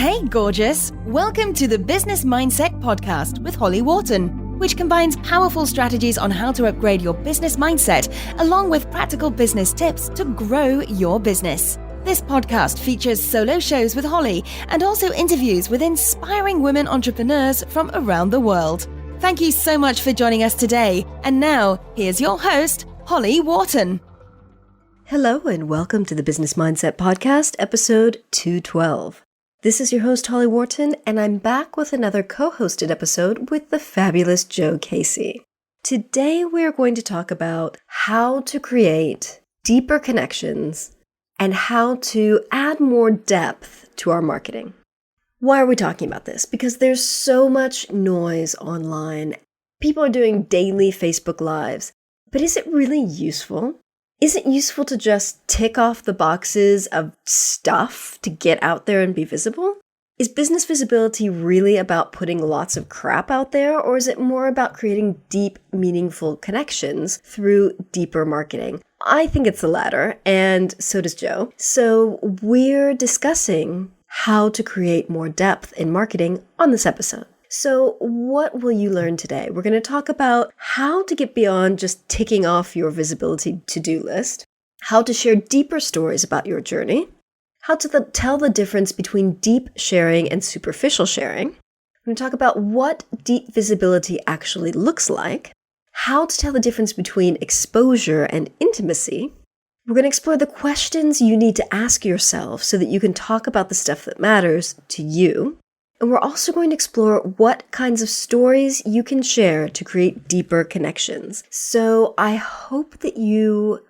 Hey, gorgeous! Welcome to the Business Mindset Podcast with Holly Wharton, which combines powerful strategies on how to upgrade your business mindset, along with practical business tips to grow your business. This podcast features solo shows with Holly and also interviews with inspiring women entrepreneurs from around the world. Thank you so much for joining us today. And now, here's your host, Holly Wharton. Hello and welcome to the Business Mindset Podcast, episode 212. This is your host, Holly Wharton, and I'm back with another co-hosted episode with the fabulous Joe Casey. Today, we're going to talk about how to create deeper connections and how to add more depth to our marketing. Why are we talking about this? Because there's so much noise online. People are doing daily Facebook Lives, but is it really useful? Is it useful to just tick off the boxes of stuff to get out there and be visible? Is business visibility really about putting lots of crap out there, or is it more about creating deep, meaningful connections through deeper marketing? I think it's the latter, and so does Joe. So we're discussing how to create more depth in marketing on this episode. So what will you learn today? We're going to talk about how to get beyond just ticking off your visibility to-do list, how to share deeper stories about your journey, how to tell the difference between deep sharing and superficial sharing. We're going to talk about what deep visibility actually looks like, how to tell the difference between exposure and intimacy. We're going to explore the questions you need to ask yourself so that you can talk about the stuff that matters to you. And we're also going to explore what kinds of stories you can share to create deeper connections. So I hope that you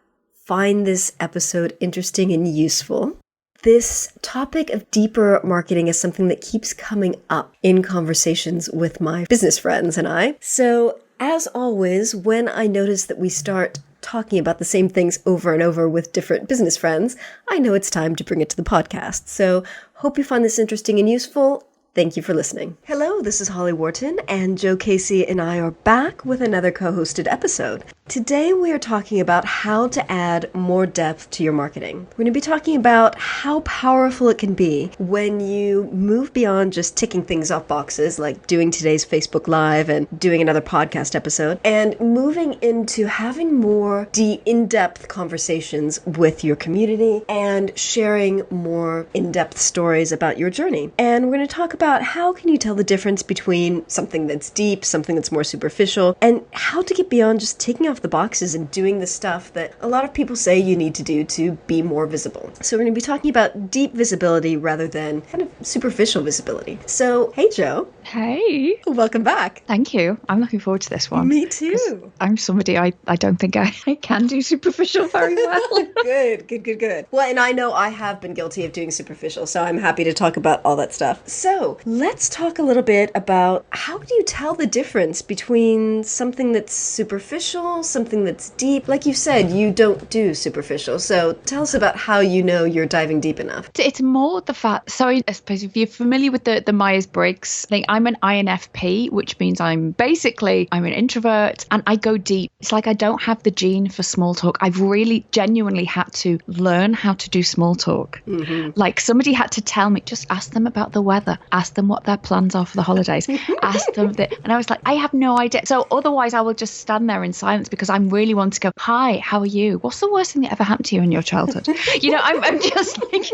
find this episode interesting and useful. This topic of deeper marketing is something that keeps coming up in conversations with my business friends and I. So as always, when I notice that we start talking about the same things over and over with different business friends, I know it's time to bring it to the podcast. So hope you find this interesting and useful. Thank you for listening. Hello, this is Holly Wharton, and Joe Casey and I are back with another co-hosted episode. Today we are talking about how to add more depth to your marketing. We're going to be talking about how powerful it can be when you move beyond just ticking things off boxes, like doing today's Facebook Live and doing another podcast episode, and moving into having more deep, in-depth conversations with your community and sharing more in-depth stories about your journey. And we're going to talk about how can you tell the difference between something that's deep, something that's more superficial, and how to get beyond just ticking off the boxes and doing the stuff that a lot of people say you need to do to be more visible. So we're going to be talking about deep visibility rather than kind of superficial visibility. So, hey Joe. Hey. Welcome back. Thank you. I'm looking forward to this one. Me too. I'm somebody I don't think I can do superficial very well. Good. Well, and I know I have been guilty of doing superficial, so I'm happy to talk about all that stuff. So let's talk a little bit about how do you tell the difference between something that's superficial, something that's deep. Like you said, you don't do superficial. So tell us about how you know you're diving deep enough. It's more the fact, so I suppose if you're familiar with the Myers-Briggs thing, I'm an INFP, which means I'm an introvert and I go deep. It's like I don't have the gene for small talk. I've really genuinely had to learn how to do small talk. Mm-hmm. Like somebody had to tell me, just ask them about the weather, ask them what their plans are for the holidays, ask them that. And I was like, I have no idea. So otherwise I will just stand there in silence because I'm really want to go, hi, how are you? What's the worst thing that ever happened to you in your childhood? I'm just like,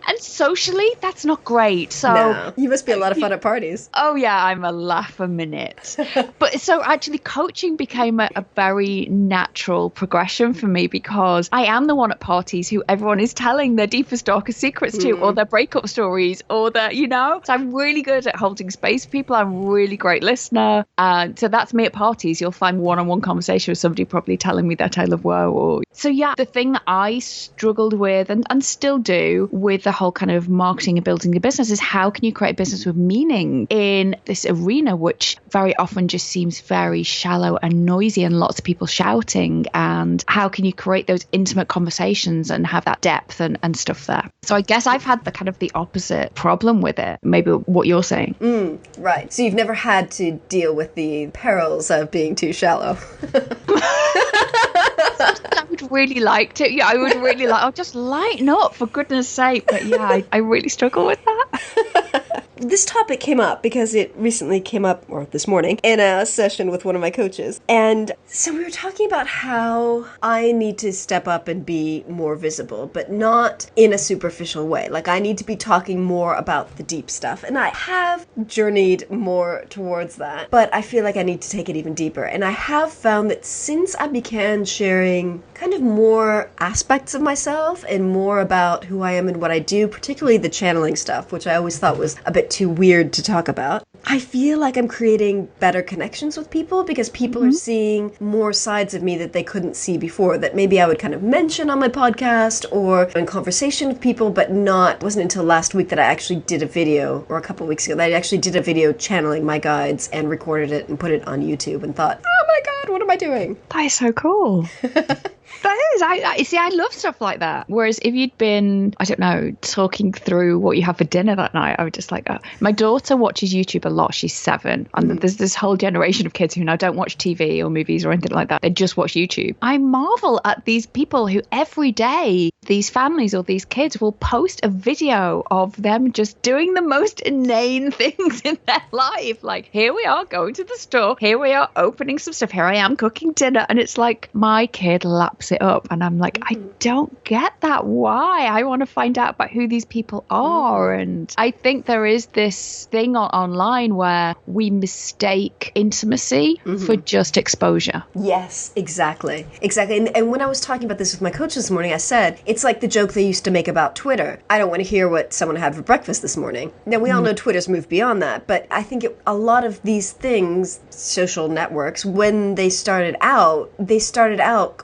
and socially, that's not great. So no, you must be a lot of fun at parties. Oh yeah, I'm a laugh a minute. But so actually coaching became a very natural progression for me because I am the one at parties who everyone is telling their deepest, darkest secrets to, or their breakup stories, or their, so I'm really good at holding space for people. I'm a really great listener. So that's me at parties. You'll find one-on-one conversation with somebody probably telling me their tale of woe. So yeah, the thing that I struggled with and still do with the whole kind of marketing and building a business is how can you create a business with meaning in this arena, which very often just seems very shallow and noisy and lots of people shouting, and how can you create those intimate conversations and have that depth and stuff there. So I guess I've had the kind of the opposite problem with it, maybe what you're saying. Right. So you've never had to deal with the perils of being too shallow. I would really like to. Yeah, I would really like. I'll just lighten up for goodness sake. But yeah, I really struggle with that. This topic came up because it recently came up, or this morning, in a session with one of my coaches. And so we were talking about how I need to step up and be more visible, but not in a superficial way. Like, I need to be talking more about the deep stuff. And I have journeyed more towards that, but I feel like I need to take it even deeper. And I have found that since I began sharing kind of more aspects of myself and more about who I am and what I do, particularly the channeling stuff, which I always thought was a bit too weird to talk about, I feel like I'm creating better connections with people because people are seeing more sides of me that they couldn't see before, that maybe I would kind of mention on my podcast or in conversation with people, but it wasn't until last week that I actually did a video, or a couple of weeks ago, that I actually did a video channeling my guides and recorded it and put it on YouTube and thought, oh my God, what am I doing? That is so cool. That is. I love stuff like that. Whereas if you'd been, I don't know, talking through what you have for dinner that night, I would just like, my daughter watches YouTube a lot. She's 7. And there's this whole generation of kids who now don't watch TV or movies or anything like that. They just watch YouTube. I marvel at these people who every day, these families or these kids will post a video of them just doing the most inane things in their life. Like, here we are going to the store. Here we are opening some stuff. Here I am cooking dinner. And it's like, my kid laps it up. And I'm like, I don't get that. Why? I want to find out about who these people are. And I think there is this thing online where we mistake intimacy for just exposure. Yes, exactly. Exactly. And when I was talking about this with my coach this morning, I said, it's like the joke they used to make about Twitter. I don't want to hear what someone had for breakfast this morning. Now, we all know Twitter's moved beyond that, but I think a lot of these things, social networks, when they started out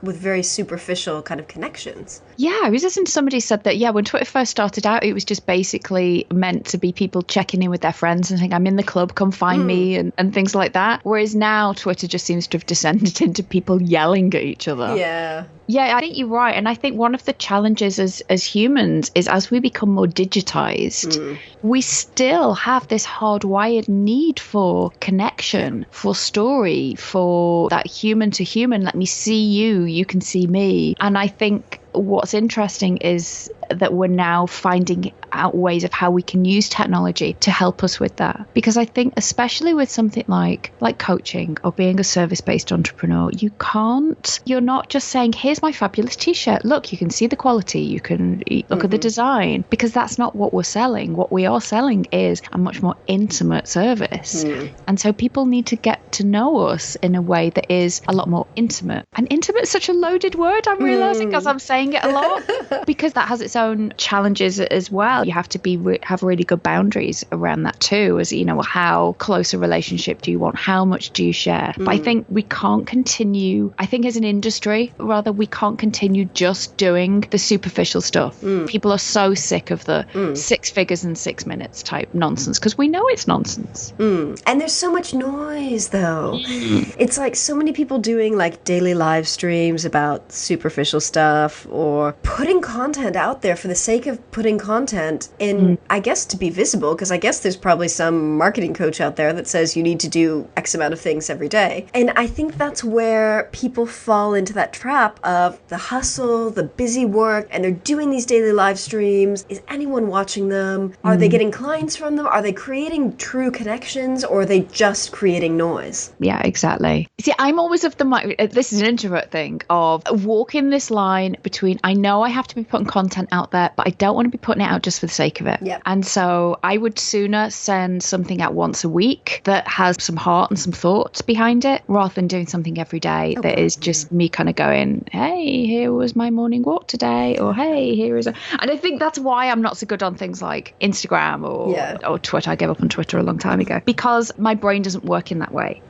with very superficial kind of connections. Yeah, I was listening to somebody said that, when Twitter first started out, it was just basically meant to be people checking in with their friends and saying, I'm in the club, come find me, and things like that. Whereas now Twitter just seems to have descended into people yelling at each other. Yeah. Yeah, I think you're right. And I think one of the challenges as humans is as we become more digitized, we still have this hardwired need for connection, for story, for that human to human. Let me see you, you can see me. And I think what's interesting is that we're now finding out ways of how we can use technology to help us with that. Because I think especially with something like coaching or being a service-based entrepreneur, you're not just saying, here's my fabulous t-shirt, look, you can see the quality, you can look at the design, because that's not what we're selling. What we are selling is a much more intimate service. And so people need to get to know us in a way that is a lot more intimate. And intimate is such a loaded word, I'm realizing, as I'm saying it a lot, because that has its own challenges as well. You have to have really good boundaries around that too, as how close a relationship do you want, how much do you share. But I think we can't continue, as an industry rather, we can't continue just doing the superficial stuff. People are so sick of the 6 figures in 6 minutes type nonsense, because we know it's nonsense. And there's so much noise though. It's like so many people doing like daily live streams about superficial stuff, or putting content out there for the sake of putting content in, I guess, to be visible, because I guess there's probably some marketing coach out there that says you need to do X amount of things every day. And I think that's where people fall into that trap of the hustle, the busy work, and they're doing these daily live streams. Is anyone watching them? Are they getting clients from them? Are they creating true connections, or are they just creating noise? Yeah, exactly. See, I'm always of the mind, this is an introvert thing, of walking this line between, I know I have to be putting content out there, but I don't want to be putting it out just for the sake of it. Yep. And so I would sooner send something out once a week that has some heart and some thought behind it, rather than doing something every day that is just me kind of going, hey, here was my morning walk today, or hey, here is and I think that's why I'm not so good on things like Instagram or Twitter. I gave up on Twitter a long time ago, because my brain doesn't work in that way.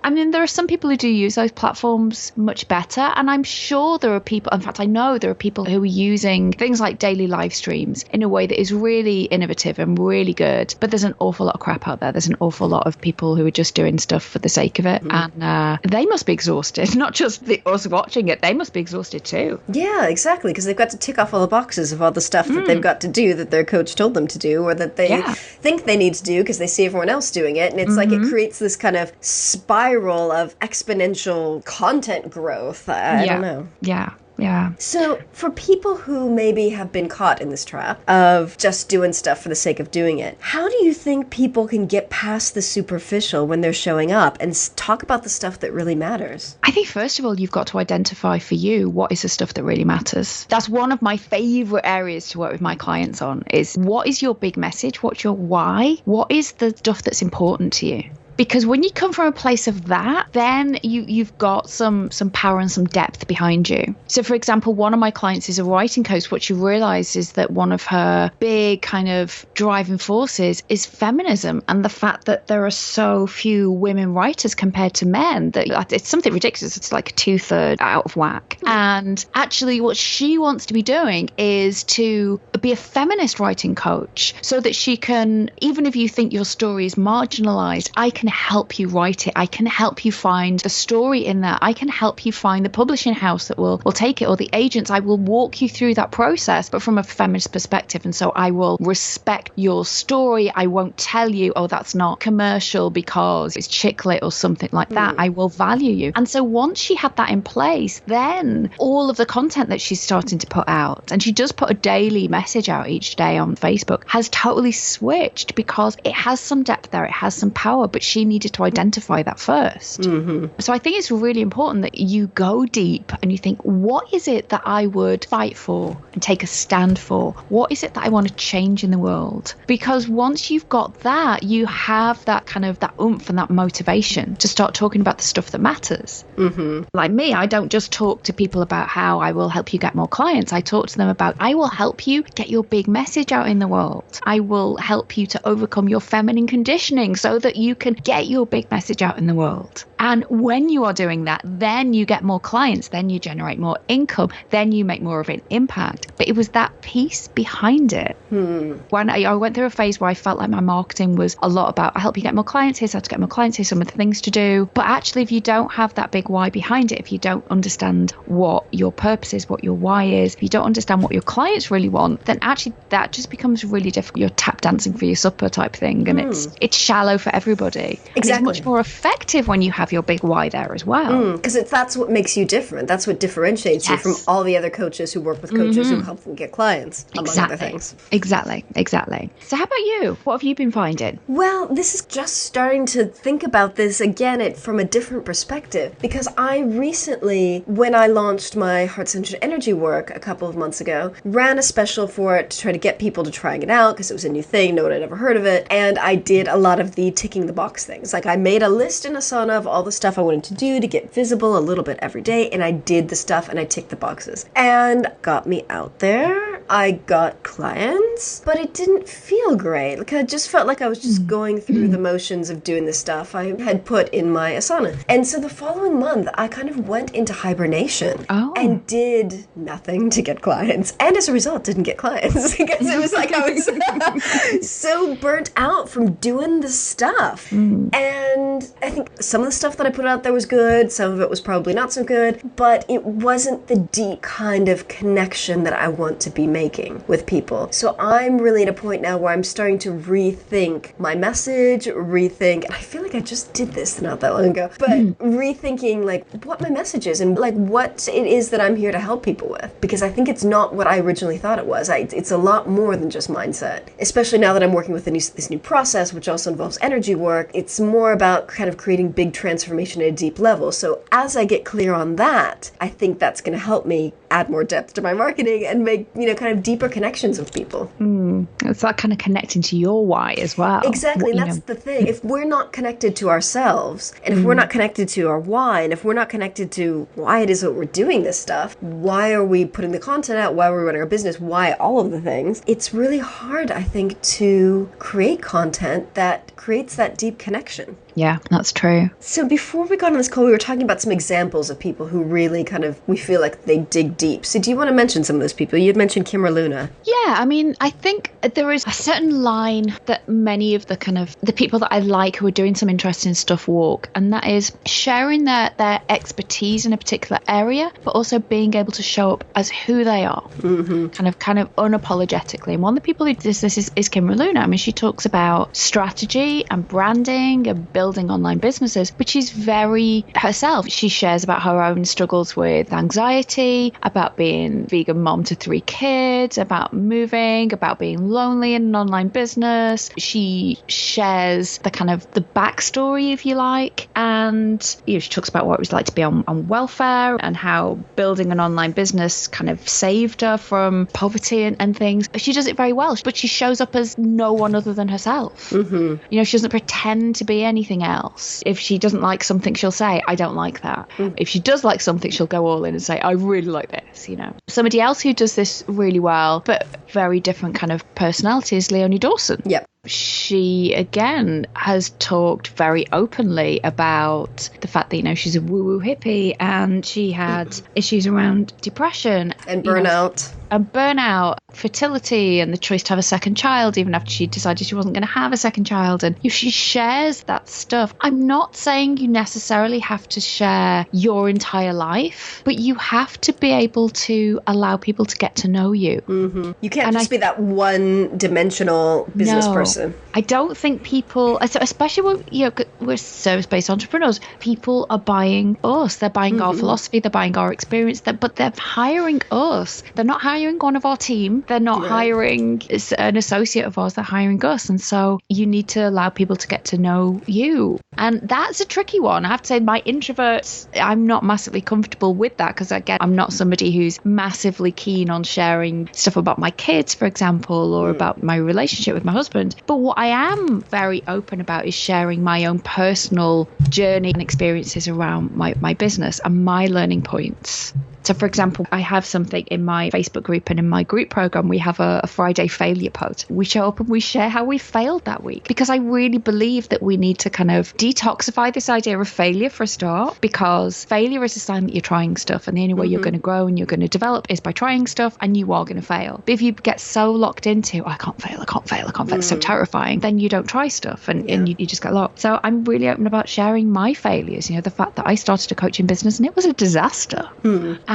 I mean, there are some people who do use those platforms much better. And I'm sure there are people, in fact, I know there are people who are using things like daily live streams in a way that is really innovative and really good. But there's an awful lot of crap out there. There's an awful lot of people who are just doing stuff for the sake of it. And they must be exhausted, not just us watching it. They must be exhausted too. Yeah, exactly. Because they've got to tick off all the boxes of all the stuff that they've got to do that their coach told them to do, or that they think they need to do because they see everyone else doing it. And it's like it creates this kind of spiral spiral of exponential content growth. I don't know. Yeah. So for people who maybe have been caught in this trap of just doing stuff for the sake of doing it, how do you think people can get past the superficial when they're showing up and talk about the stuff that really matters? I think first of all, you've got to identify for you what is the stuff that really matters. That's one of my favorite areas to work with my clients on, is what is your big message? What's your why? What is the stuff that's important to you? Because when you come from a place of that, then you've got some power and some depth behind you. So, for example, one of my clients is a writing coach. What she realized is that one of her big kind of driving forces is feminism, and the fact that there are so few women writers compared to men, that it's something ridiculous. It's like 2/3 out of whack. And actually what she wants to be doing is to be a feminist writing coach, so that she can, even if you think your story is marginalized, I can help you write it. I can help you find the story in there. I can help you find the publishing house that will take it, or the agents. I will walk you through that process, but from a feminist perspective. And so I will respect your story. I won't tell you, oh, that's not commercial because it's chick lit or something like that. I will value you. And so once she had that in place, then all of the content that she's starting to put out, and she does put a daily message out each day on Facebook, has totally switched, because it has some depth there. It has some power, but she needed to identify that first. So I think it's really important that you go deep and you think, what is it that I would fight for and take a stand for? What is it that I want to change in the world? Because once you've got that, you have that kind of that oomph and that motivation to start talking about the stuff that matters. Like me, I don't just talk to people about how I will help you get more clients. I talk to them about, I will help you get your big message out in the world. I will help you to overcome your feminine conditioning so that you can get your big message out in the world. And when you are doing that, then you get more clients, then you generate more income, then you make more of an impact. But it was that piece behind it. When I went through a phase where I felt like my marketing was a lot about, I help you get more clients, here's how to get more clients, here's some of the things to do. But actually, if you don't have that big why behind it, if you don't understand what your purpose is, what your why is, if you don't understand what your clients really want, then actually that just becomes really difficult. You're tap dancing for your supper type thing, and it's shallow for everybody. Exactly. And it's much more effective when you have your big why there as well. Because that's what makes you different. That's what differentiates you from all the other coaches who work with coaches who help them get clients, among other things. Exactly. So how about you? What have you been finding? Well, this is just starting to think about this again from a different perspective, because I recently, when I launched my heart-centered energy work a couple of months ago, ran a special for it to try to get people to trying it out, because it was a new thing, no one had ever heard of it, and I did a lot of the ticking the box things. Like, I made a list in Asana of all the stuff I wanted to do to get visible a little bit every day, and I did the stuff and I ticked the boxes. And got me out there. I got clients, but it didn't feel great. Like, I just felt like I was just going through the motions of doing the stuff I had put in my Asana. And so the following month, I kind of went into hibernation and did nothing to get clients. And as a result, didn't get clients because it was like I was so burnt out from doing the stuff. And I think some of the stuff that I put out there was good. Some of it was probably not so good, but it wasn't the deep kind of connection that I want to be making with people. So I'm really at a point now where I'm starting to rethink my message, and I feel like I just did this not that long ago, but rethinking like what my message is and like what it is that I'm here to help people with, because I think it's not what I originally thought it was. It's a lot more than just mindset, especially now that I'm working with this new process, which also involves energy work. It's more about kind of creating big transformation at a deep level. So as I get clear on that, I think that's going to help me add more depth to my marketing and make, kind of deeper connections with people. It's that kind of connecting to your why as well. Exactly. And that's the thing. If we're not connected to ourselves, and if we're not connected to our why, and if we're not connected to why it is that we're doing this stuff, why are we putting the content out, why are we running our business, why all of the things, it's really hard, I think, to create content that creates that deep connection. Yeah, that's true. So before we got on this call, we were talking about some examples of people who really kind of, we feel like they dig deep. So do you want to mention some of those people? You had mentioned Kim or Luna. Yeah, I mean, I think there is a certain line that many of the people that I like who are doing some interesting stuff walk, and that is sharing their expertise in a particular area, but also being able to show up as who they are, kind of unapologetically. And one of the people who does this is Kim or Luna. I mean, she talks about strategy and branding and building building online businesses, but she's very herself. She shares about her own struggles with anxiety, about being vegan mom to 3 kids, about moving, about being lonely in an online business. She shares the kind of the backstory, if you like, and she talks about what it was like to be on welfare and how building an online business kind of saved her from poverty and things. She does it very well, but she shows up as no one other than herself. She doesn't pretend to be anything else. If she doesn't like something, she'll say, I don't like that. If she does like something, she'll go all in and say, I really like this. Somebody else who does this really well, but very different kind of personality, is Leonie Dawson. Yep. She, again, has talked very openly about the fact that, she's a woo-woo hippie and she had issues around depression. And burnout. And burnout, fertility, and the choice to have a second child, even after she decided she wasn't going to have a second child. And if she shares that stuff, I'm not saying you necessarily have to share your entire life, but you have to be able to allow people to get to know you. You can't just be that one-dimensional business person. I don't think people, especially when we're service-based entrepreneurs, people are buying us. They're buying our philosophy, they're buying our experience, but they're hiring us. They're not hiring one of our team. They're not hiring an associate of ours. They're hiring us. And so you need to allow people to get to know you. And that's a tricky one. I have to say, my introverts, I'm not massively comfortable with that because, again, I'm not somebody who's massively keen on sharing stuff about my kids, for example, or about my relationship with my husband. But what I am very open about is sharing my own personal journey and experiences around my business and my learning points. So, for example, I have something in my Facebook group, and in my group program, we have a Friday failure pod. We show up and we share how we failed that week, because I really believe that we need to kind of detoxify this idea of failure for a start, because failure is a sign that you're trying stuff, and the only way you're going to grow and you're going to develop is by trying stuff, and you are going to fail. But if you get so locked into, I can't fail, it's so terrifying, then you don't try stuff and you just get locked. So I'm really open about sharing my failures, the fact that I started a coaching business and it was a disaster.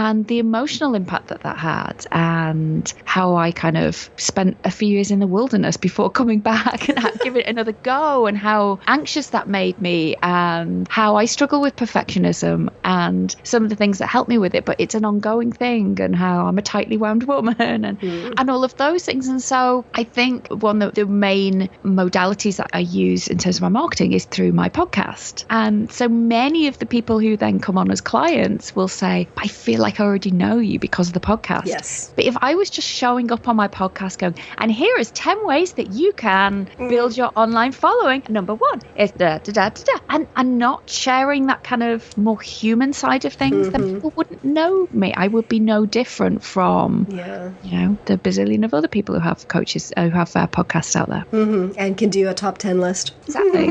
And the emotional impact that had, and how I kind of spent a few years in the wilderness before coming back and giving it another go, and how anxious that made me, and how I struggle with perfectionism and some of the things that help me with it, but it's an ongoing thing, and how I'm a tightly wound woman and all of those things. And so I think one of the main modalities that I use in terms of my marketing is through my podcast. And so many of the people who then come on as clients will say, I feel like I already know you because of the podcast. Yes. But if I was just showing up on my podcast going, and here is 10 ways that you can build your online following. Number 1 is and not sharing that kind of more human side of things, then people wouldn't know me. I would be no different from, the bazillion of other people who have coaches, who have podcasts out there. And can do a top 10 list. Exactly.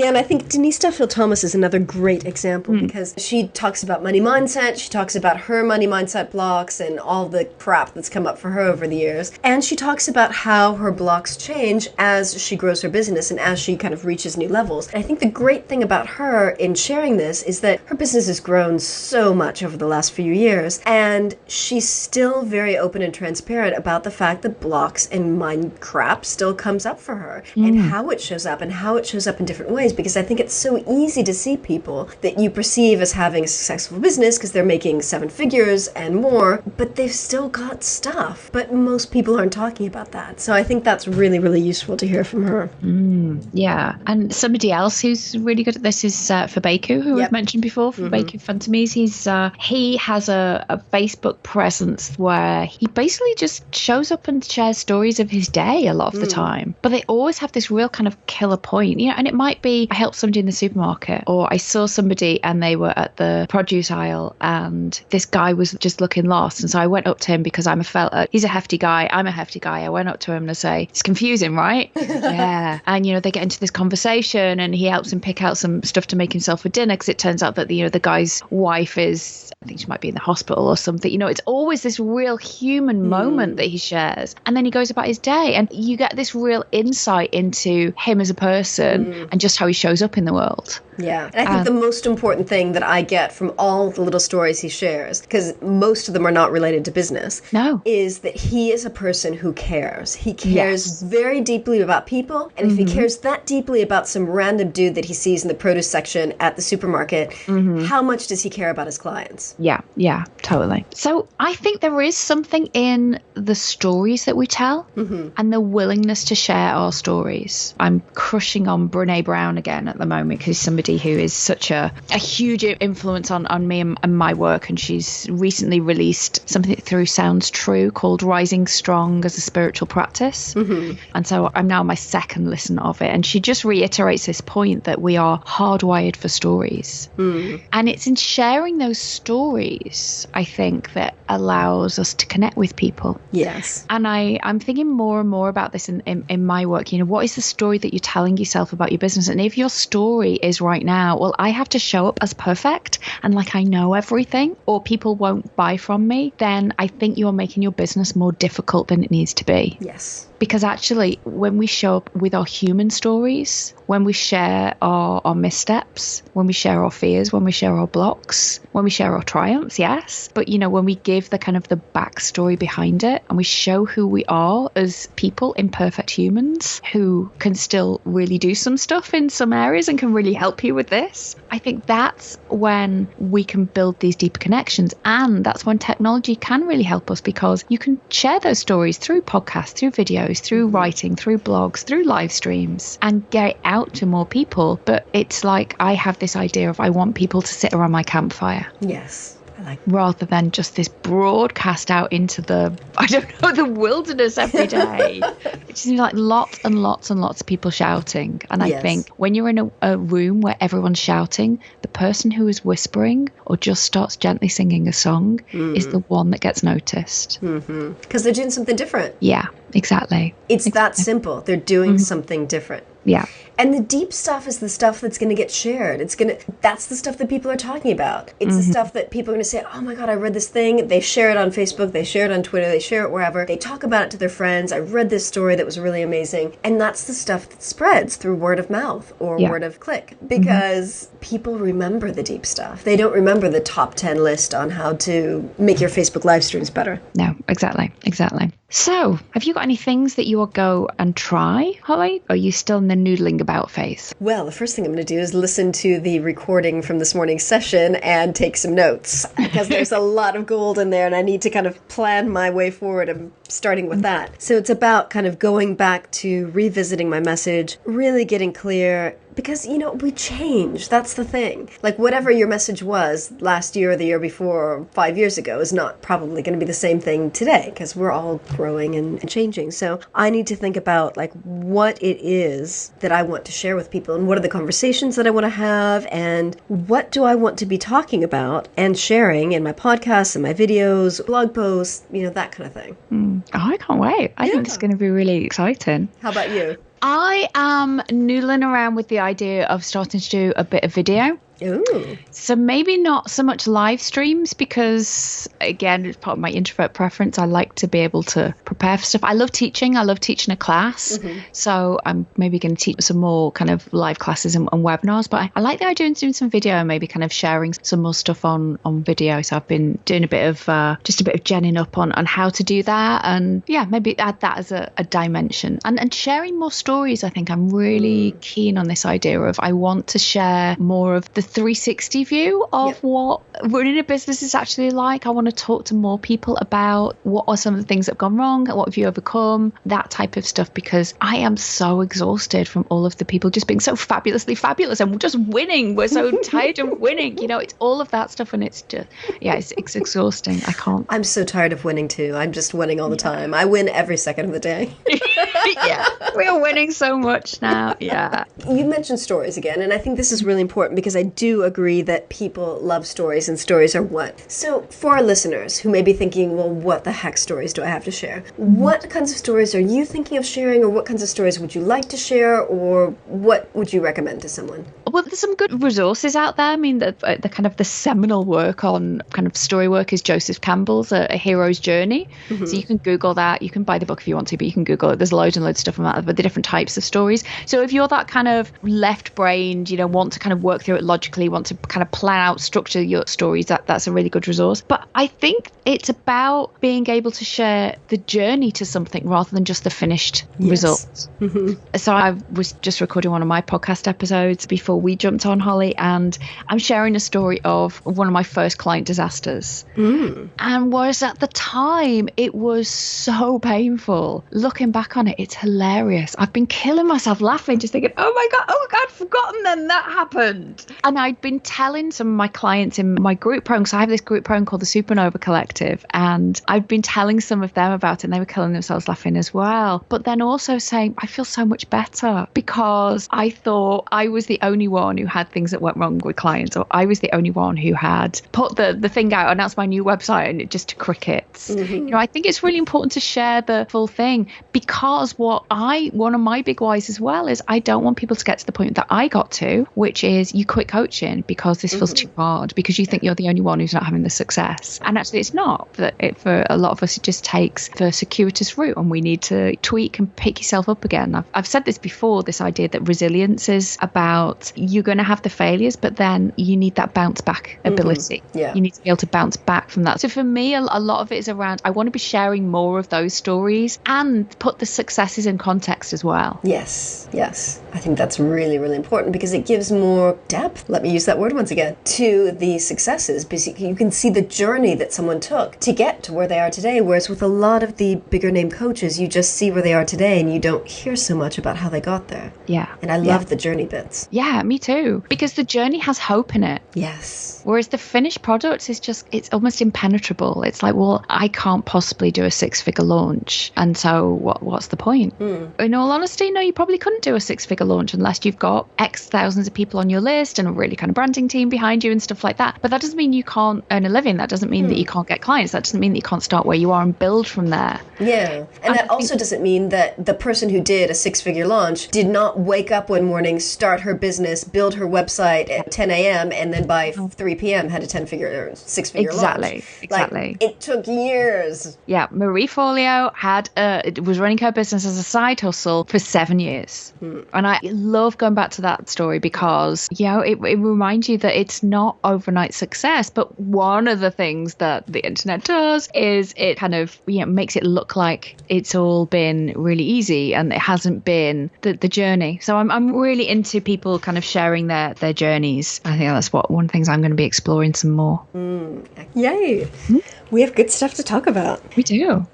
And I think Denise Duffield Thomas is another great example, because she talks about money mindset. She talks about her money mindset blocks and all the crap that's come up for her over the years. And she talks about how her blocks change as she grows her business and as she kind of reaches new levels. And I think the great thing about her in sharing this is that her business has grown so much over the last few years, and she's still very open and transparent about the fact that blocks and mind crap still comes up for her, and how it shows up in different ways, because I think it's so easy to see people that you perceive as having a successful business because they're making 7 figures and more, but they've still got stuff. But most people aren't talking about that. So I think that's really, really useful to hear from her. Yeah. And somebody else who's really good at this is Fabeku, who I've mentioned before, Fabeku Fantamise. He has a Facebook presence where he basically just shows up and shares stories of his day a lot of the time. But they always have this real kind of killer point, and it might be, I helped somebody in the supermarket, or I saw somebody and they were at the produce aisle and this guy was just looking lost. And so I went up to him because he's a hefty guy. I'm a hefty guy. I went up to him to say, it's confusing, right? Yeah. And, they get into this conversation and he helps him pick out some stuff to make himself for dinner, because it turns out that, the guy's wife is, I think she might be in the hospital or something. It's always this real human moment that he shares. And then he goes about his day and you get this real insight into him as a person and just how he shows up in the world. Yeah. And I think the most important thing that I get from all the little stories he shares shares, because most of them are not related to business, No. is that he is a person who cares. He cares very deeply about people, and if he cares that deeply about some random dude that he sees in the produce section at the supermarket, how much does he care about his clients? Yeah, totally. So I think there is something in the stories that we tell and the willingness to share our stories. I'm crushing on Brene Brown again at the moment, because somebody who is such a huge influence on me and my work, and she's recently released something that through sounds true called Rising Strong as a Spiritual Practice. And so I'm now my second listen of it, and she just reiterates this point that we are hardwired for stories. And it's in sharing those stories, I think, that allows us to connect with people. Yes. And I'm thinking more and more about this in my work. You know, what is the story that you're telling yourself about your business? And if your story is right now, well, I have to show up as perfect and like I know everything, or people won't buy from me, then I think you're making your business more difficult than it needs to be. Yes. Because actually, when we show up with our human stories, when we share our missteps, when we share our fears, when we share our blocks, when we share our triumphs, yes. But, you know, when we give the kind of the backstory behind it and we show who we are as people, imperfect humans who can still really do some stuff in some areas and can really help you with this, I think that's when we can build these deeper connections. And that's when technology can really help us, because you can share those stories through podcasts, through videos, through writing, through blogs, through live streams, and get it out to more people. But it's like I have this idea of I want people to sit around my campfire. Yes. Rather than just this broadcast out into the, I don't know, the wilderness every day. It seems like lots and lots and lots of people shouting. And I think when you're in a room where everyone's shouting, the person who is whispering or just starts gently singing a song is the one that gets noticed. Because they're doing something different. Yeah, exactly. It's that simple. They're doing something different. Yeah. And the deep stuff is the stuff that's going to get shared. That's the stuff that people are talking about. It's the stuff that people are going to say, oh my God, I read this thing. They share it on Facebook. They share it on Twitter. They share it wherever. They talk about it to their friends. I read this story that was really amazing. And that's the stuff that spreads through word of mouth or word of click, because people remember the deep stuff. They don't remember the top 10 list on how to make your Facebook live streams better. No, exactly. So, have you got any things that you will go and try, Holly? Or are you still in the noodling about phase? Well, the first thing I'm going to do is listen to the recording from this morning's session and take some notes, because there's a lot of gold in there and I need to kind of plan my way forward. I'm starting with that. So it's about kind of going back to revisiting my message, really getting clear. Because, you know, we change. That's the thing. Like, whatever your message was last year or the year before or 5 years ago is not probably going to be the same thing today, because we're all growing and changing. So I need to think about, like, what it is that I want to share with people, and what are the conversations that I want to have, and what do I want to be talking about and sharing in my podcasts and my videos, blog posts, you know, that kind of thing. Oh, I can't wait. I think it's going to be really exciting. How about you? I am noodling around with the idea of starting to do a bit of video. Ooh. So maybe not so much live streams, because again, it's part of my introvert preference. I like to be able to prepare for stuff. I love teaching a class. So I'm maybe going to teach some more kind of live classes and webinars, but I like the idea of doing some video and maybe kind of sharing some more stuff on video. So I've been doing a bit of genning up on how to do that, and maybe add that as a dimension, and sharing more stories. I think I'm really keen on this idea of I want to share more of the 360 view of what running a business is actually like. I want to talk to more people about what are some of the things that have gone wrong, what have you overcome, that type of stuff, because I am so exhausted from all of the people just being so fabulously fabulous and just winning. We're so tired of winning, you know, it's all of that stuff, and it's just it's exhausting. I can't. I'm so tired of winning too. I'm just winning all the time. I win every second of the day. We are winning so much now. You mentioned stories again, and I think this is really important, because I do agree that people love stories, and stories are what. So for our listeners who may be thinking, well, what the heck stories do I have to share? What kinds of stories are you thinking of sharing, or what kinds of stories would you like to share, or what would you recommend to someone? Well, there's some good resources out there. I mean, the kind of the seminal work on kind of story work is Joseph Campbell's A Hero's Journey. So you can Google that. You can buy the book if you want to, but you can Google it. There's loads and loads of stuff about the different types of stories. So if you're that kind of left-brained, want to kind of work through it logically, want to kind of plan out, structure your stories, that's a really good resource. But I think it's about being able to share the journey to something rather than just the finished results. So I was just recording one of my podcast episodes before we jumped on, Holly, and I'm sharing a story of one of my first client disasters. And whereas at the time it was so painful, looking back on it, it's hilarious. I've been killing myself laughing, just thinking, oh my God, I'd forgotten then that happened. And I'd been telling some of my clients in my group program, because I have this group program called the Supernova Collective, and I'd been telling some of them about it, and they were killing themselves laughing as well. But then also saying, I feel so much better because I thought I was the only one who had things that went wrong with clients, or I was the only one who had put the thing out, announced my new website, and it just to crickets. I think it's really important to share the full thing, because one of my big whys as well is I don't want people to get to the point that I got to, which is you quit coaching because this feels too hard, because you think you're the only one who's not having the success. And actually it's not. For a lot of us, it just takes the circuitous route, and we need to tweak and pick yourself up again. I've said this before, this idea that resilience is about, you're going to have the failures, but then you need that bounce back ability. You need to be able to bounce back from that. So for me, a lot of it is around, I want to be sharing more of those stories and put the successes in context as well. Yes. I think that's really, really important, because it gives more depth, let me use that word once again, to the successes, because you can see the journey that someone took to get to where they are today. Whereas with a lot of the bigger name coaches, you just see where they are today and you don't hear so much about how they got there. And I love the journey bits. Yeah, me too. Because the journey has hope in it. Yes. Whereas the finished product is just, it's almost impenetrable. It's like, well, I can't possibly do a 6-figure launch. And so what's the point? In all honesty, no, you probably couldn't do a 6-figure launch unless you've got X thousands of people on your list and a really kind of branding team behind you and stuff like that. But that doesn't mean you can't earn a living. That doesn't mean that you can't get clients. That doesn't mean that you can't start where you are and build from there. Yeah. And that also doesn't mean that the person who did a 6-figure launch did not wake up one morning, start her business, build her website at 10 a.m. and then by 3 p.m. had a 6-figure launch. Exactly. It took years. Yeah. Marie Forleo was running her business as a side hustle for 7 years. And I love going back to that story because, it reminds you that it's not overnight success. But one of the things that the internet does is it kind of, makes it look like it's all been really easy, and it hasn't been the journey. So I'm really into people kind of sharing their journeys. I think that's one of the things I'm going to be exploring some more. Yay. We have good stuff to talk about. We do.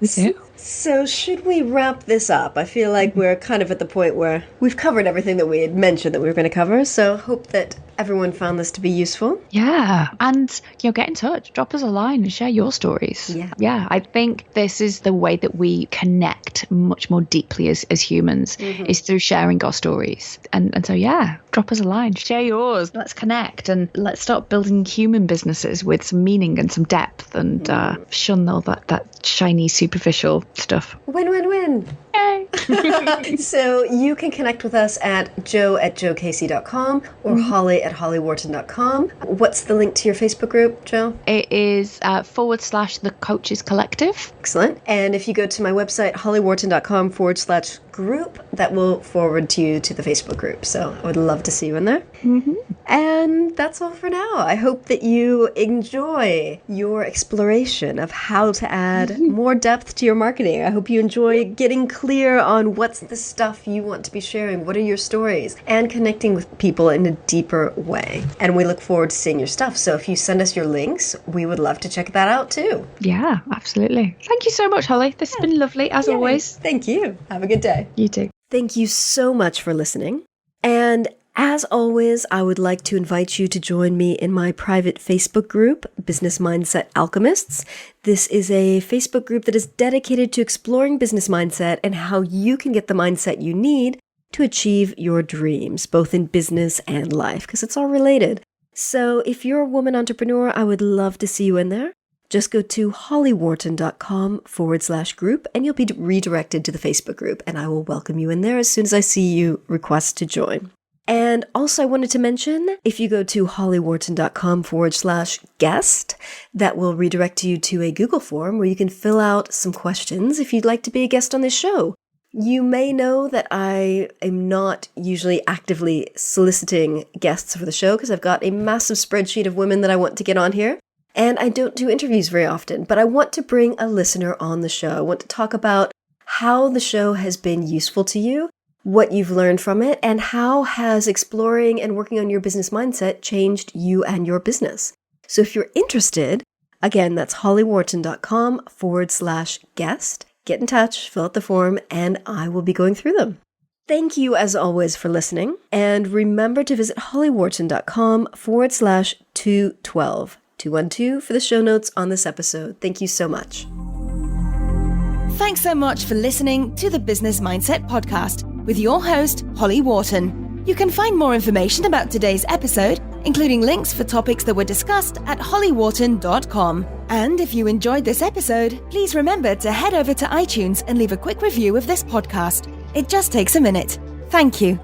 So should we wrap this up? I feel like we're kind of at the point where we've covered everything that we had mentioned that we were going to cover. So hope that everyone found this to be useful. Yeah. And, get in touch. Drop us a line and share your stories. Yeah. I think this is the way that we connect much more deeply as humans, is through sharing our stories. And so, drop us a line. Share yours. Let's connect and let's start building human businesses with some meaning and some depth, and shun all that shiny, superficial stuff. Win. Yay. So you can connect with us at joe@joecasey.com or holly@hollywharton.com. What's the link to your Facebook group, Joe? It is /The Coaches Collective. Excellent. And if you go to my website, hollywharton.com/group, that will forward you to the Facebook group. So I would love to see you in there. And that's all for now. I hope that you enjoy your exploration of how to add more depth to your marketing. I hope you enjoy getting clear on what's the stuff you want to be sharing, what are your stories, and connecting with people in a deeper way. And we look forward to seeing your stuff. So if you send us your links, we would love to check that out too. Yeah, absolutely. Thank you so much, Holly. This has been lovely, as always. Thank you. Have a good day. You too. Thank you so much for listening. And as always, I would like to invite you to join me in my private Facebook group, Business Mindset Alchemists. This is a Facebook group that is dedicated to exploring business mindset and how you can get the mindset you need to achieve your dreams, both in business and life, because it's all related. So if you're a woman entrepreneur, I would love to see you in there. Just go to hollywharton.com/group and you'll be redirected to the Facebook group, and I will welcome you in there as soon as I see you request to join. And also I wanted to mention, if you go to hollywharton.com/guest, that will redirect you to a Google form where you can fill out some questions if you'd like to be a guest on this show. You may know that I am not usually actively soliciting guests for the show because I've got a massive spreadsheet of women that I want to get on here. And I don't do interviews very often, but I want to bring a listener on the show. I want to talk about how the show has been useful to you, what you've learned from it, and how has exploring and working on your business mindset changed you and your business. So if you're interested, again, that's hollywharton.com/guest. Get in touch, fill out the form, and I will be going through them. Thank you, as always, for listening. And remember to visit hollywharton.com/212. 212 for the show notes on this episode. Thank you so much. Thanks so much for listening to the Business Mindset Podcast with your host, Holly Wharton. You can find more information about today's episode, including links for topics that were discussed at hollywharton.com. And if you enjoyed this episode, please remember to head over to iTunes and leave a quick review of this podcast. It just takes a minute. Thank you.